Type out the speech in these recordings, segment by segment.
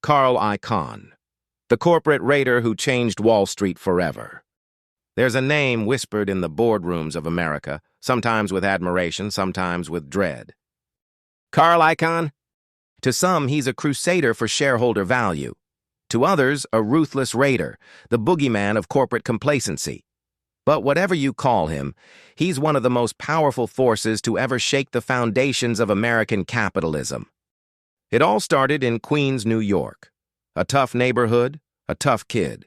Carl Icahn, the corporate raider who changed Wall Street forever. There's a name whispered in the boardrooms of America, sometimes with admiration, sometimes with dread. Carl Icahn? To some, he's a crusader for shareholder value. To others, a ruthless raider, the boogeyman of corporate complacency. But whatever you call him, he's one of the most powerful forces to ever shake the foundations of American capitalism. It all started in Queens, New York. A tough neighborhood, a tough kid.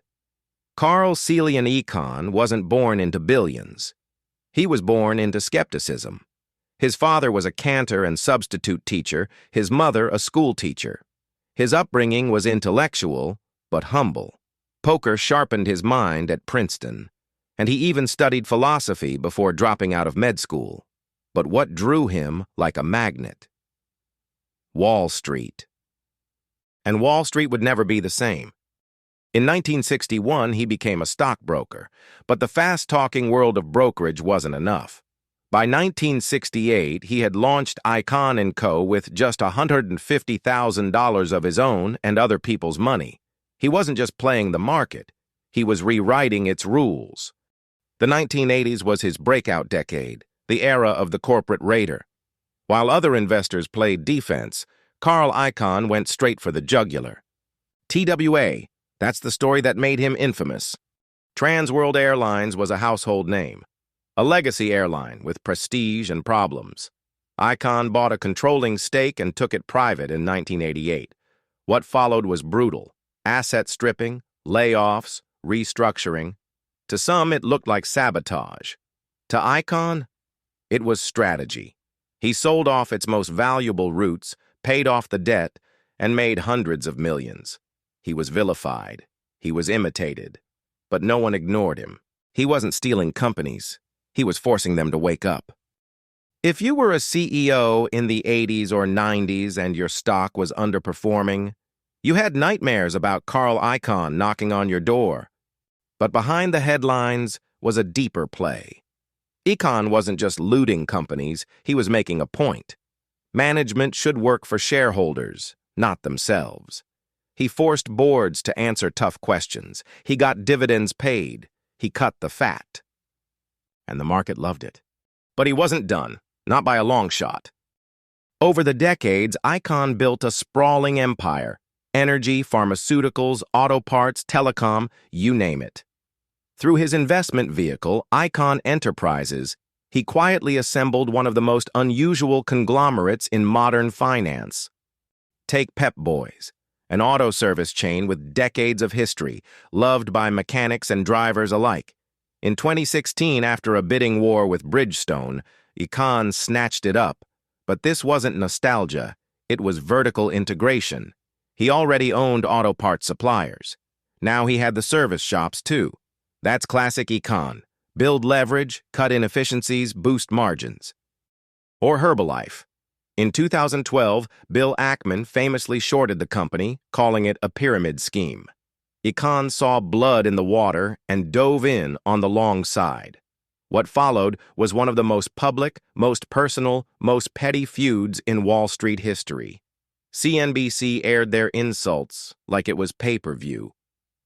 Carl Celian Icahn wasn't born into billions. He was born into skepticism. His father was a cantor and substitute teacher, his mother a school teacher. His upbringing was intellectual, but humble. Poker sharpened his mind at Princeton, and he even studied philosophy before dropping out of med school. But what drew him like a magnet? Wall Street. And Wall Street would never be the same. In 1961, he became a stockbroker, but the fast-talking world of brokerage wasn't enough. By 1968, he had launched Icahn & Co. with just $150,000 of his own and other people's money. He wasn't just playing the market, he was rewriting its rules. The 1980s was his breakout decade, the era of the corporate raider. While other investors played defense, Carl Icahn went straight for the jugular. TWA, that's the story that made him infamous. Trans World Airlines was a household name, a legacy airline with prestige and problems. Icahn bought a controlling stake and took it private in 1988. What followed was brutal: asset stripping, layoffs, restructuring. To some, it looked like sabotage. To Icahn, it was strategy. He sold off its most valuable routes, paid off the debt, and made hundreds of millions. He was vilified. He was imitated. But no one ignored him. He wasn't stealing companies. He was forcing them to wake up. If you were a CEO in the 80s or 90s and your stock was underperforming, you had nightmares about Carl Icahn knocking on your door. But behind the headlines was a deeper play. Icahn wasn't just looting companies, he was making a point. Management should work for shareholders, not themselves. He forced boards to answer tough questions. He got dividends paid. He cut the fat. And the market loved it. But he wasn't done, not by a long shot. Over the decades, Icahn built a sprawling empire. Energy, pharmaceuticals, auto parts, telecom, you name it. Through his investment vehicle, Icahn Enterprises, he quietly assembled one of the most unusual conglomerates in modern finance. Take Pep Boys, an auto service chain with decades of history, loved by mechanics and drivers alike. In 2016, after a bidding war with Bridgestone, Icahn snatched it up. But this wasn't nostalgia, it was vertical integration. He already owned auto parts suppliers. Now he had the service shops, too. That's classic Icahn. Build leverage, cut inefficiencies, boost margins. Or Herbalife. In 2012, Bill Ackman famously shorted the company, calling it a pyramid scheme. Icahn saw blood in the water and dove in on the long side. What followed was one of the most public, most personal, most petty feuds in Wall Street history. CNBC aired their insults like it was pay-per-view.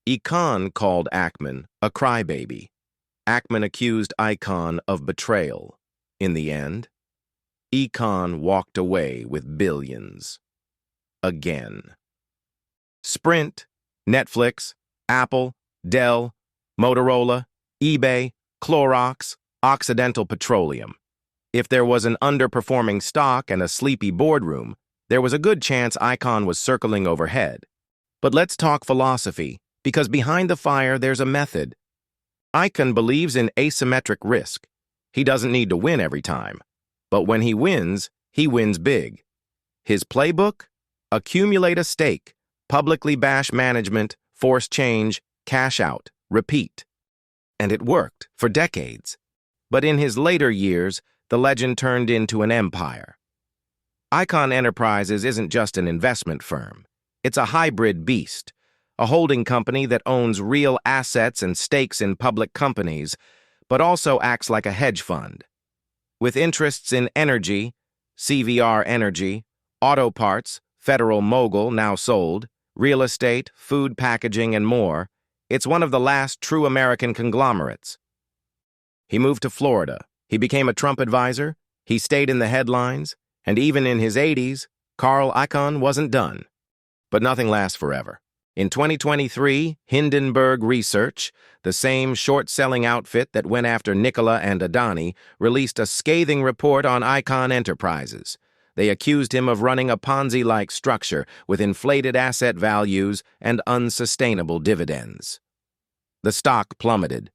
Icahn called Ackman a crybaby. Ackman accused Icahn of betrayal. In the end, Icahn walked away with billions. Again. Sprint, Netflix, Apple, Dell, Motorola, eBay, Clorox, Occidental Petroleum. If there was an underperforming stock and a sleepy boardroom, there was a good chance Icahn was circling overhead. But let's talk philosophy, because behind the fire there's a method. Icahn believes in asymmetric risk. He doesn't need to win every time. But when he wins big. His playbook? Accumulate a stake, publicly bash management, force change, cash out, repeat. And it worked for decades. But in his later years, the legend turned into an empire. Icahn Enterprises isn't just an investment firm. It's a hybrid beast, a holding company that owns real assets and stakes in public companies, but also acts like a hedge fund. With interests in energy, CVR Energy, auto parts, Federal Mogul now sold, real estate, food packaging, and more, it's one of the last true American conglomerates. He moved to Florida. He became a Trump advisor. He stayed in the headlines. And even in his 80s, Carl Icahn wasn't done. But nothing lasts forever. In 2023, Hindenburg Research, the same short-selling outfit that went after Nicola and Adani, released a scathing report on Icahn Enterprises. They accused him of running a Ponzi-like structure with inflated asset values and unsustainable dividends. The stock plummeted.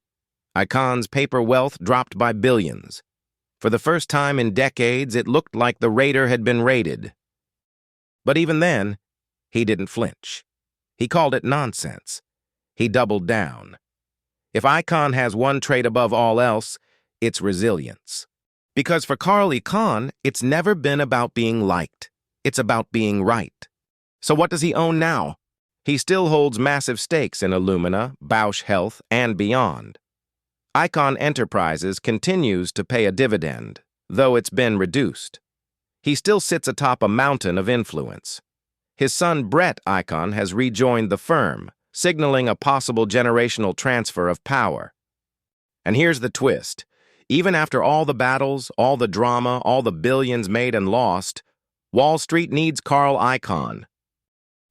Icahn's paper wealth dropped by billions. For the first time in decades, it looked like the raider had been raided. But even then, he didn't flinch. He called it nonsense. He doubled down. If Icahn has one trait above all else, it's resilience. Because for Carl Icahn, it's never been about being liked. It's about being right. So what does he own now? He still holds massive stakes in Illumina, Bausch Health, and beyond. Icahn Enterprises continues to pay a dividend, though it's been reduced. He still sits atop a mountain of influence. His son Brett Icahn has rejoined the firm, signaling a possible generational transfer of power. And here's the twist. Even after all the battles, all the drama, all the billions made and lost, Wall Street needs Carl Icahn.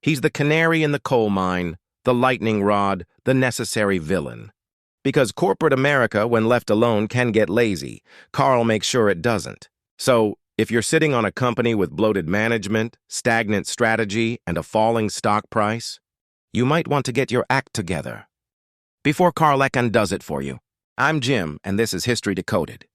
He's the canary in the coal mine, the lightning rod, the necessary villain. Because corporate America, when left alone, can get lazy. Carl makes sure it doesn't. So, if you're sitting on a company with bloated management, stagnant strategy, and a falling stock price, you might want to get your act together before Carl Icahn does it for you. I'm Jim, and this is History Decoded.